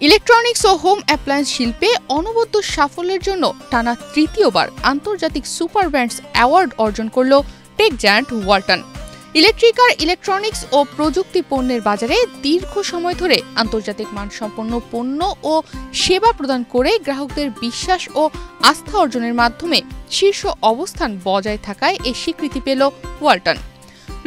Electronics ও home appliance শিল্পে অনবদ্য সাফল্যের জন্য টানা তৃতীয়বার আন্তর্জাতিক সুপার ব্র্যান্ডস অ্যাওয়ার্ড অর্জন করল টেক জায়ান্ট ওয়ালটন। ইলেকট্রনিক্স ও প্রযুক্তি পণ্যের বাজারে দীর্ঘ সময় ধরে আন্তর্জাতিক মানসম্পন্ন পণ্য ও সেবা প্রদান করে গ্রাহকদের বিশ্বাস ও আস্থা অর্জনের মাধ্যমে শীর্ষ অবস্থান বজায় থাকায় এই স্বীকৃতি পেল ওয়ালটন।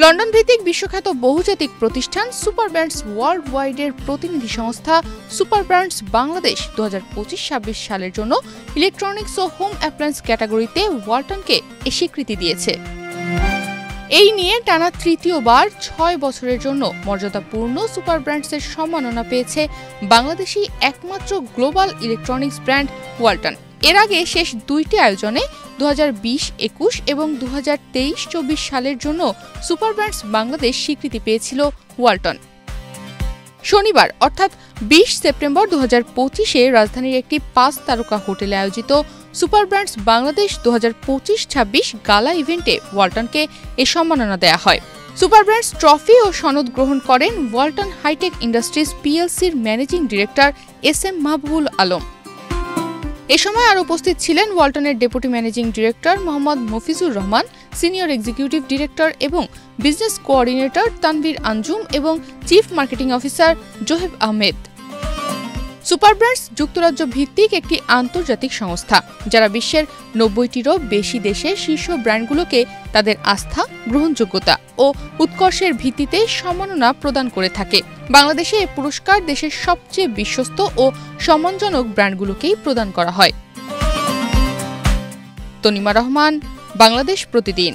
লন্ডন ভিত্তিক বিশ্বখ্যাত বহুজাতিক প্রতিষ্ঠান সুপার ব্র্যান্ডস ওয়ার্ল্ড ওয়াইডের প্রতিনিধি সংস্থা সুপার ব্র্যান্ডস বাংলাদেশ 2025-26 সালের জন্য ইলেকট্রনিক্স ও হোম অ্যাপ্লায়েন্স ক্যাটাগরিতে ওয়ালটনকে এই স্বীকৃতি দিয়েছে। এই নিয়ে টানা তৃতীয়বার 6 বছরের জন্য মর্যাদাপূর্ণ সুপার ব্র্যান্ডসের সম্মাননা পেয়েছে বাংলাদেশি একমাত্র গ্লোবাল ইলেকট্রনিক্স ব্র্যান্ড ওয়ালটন। এর আগে শেষ দুইটি আয়োজনে 2020-21 এবং 2023-24 সালের জন্য সুপার ব্র্যান্ডস বাংলাদেশ স্বীকৃতি পেয়েছিল ওয়ালটন। শনিবার অর্থাৎ 20 সেপ্টেম্বর 2025-এ রাজধানীর একটি 5 তারকা হোটেলে আয়োজিত সুপার ব্র্যান্ডস বাংলাদেশ 2025-26 গালা ইভেন্টে ওয়ালটনকে এ সম্মাননা দেয়া হয়। সুপার ব্র্যান্ডস ট্রফি ও সনদ গ্রহণ করেন ওয়ালটন হাইটেক ইন্ডাস্ট্রিজ পিএলসির managing director SM Mahbubul Alam. এ সময় আরও উপস্থিত ছিলেন ওয়ালটনের deputy managing director Mohammad Mofizur Rahman, senior executive director এবং বিজনেস কোঅর্ডিনেটর তানভীর আঞ্জুম এবং chief marketing officer Zoheb Ahmed. Super brands যুক্তরাজ্য ভিত্তিক একটি আন্তর্জাতিক সংস্থা যারা বিশ্বের 90টিরও বেশি দেশে শীর্ষ ব্র্যান্ডগুলোকে তাদের আস্থা, গ্রহণযোগ্যতা ও উৎকর্ষের ভিত্তিতে সম্মাননা প্রদান করে থাকে। বাংলাদেশে এ পুরস্কার দেশের সবচেয়ে বিশ্বস্ত ও সম্মানজনক ব্র্যান্ডগুলোকেই প্রদান করা হয়। তনিমা রহমান, বাংলাদেশ প্রতিদিন।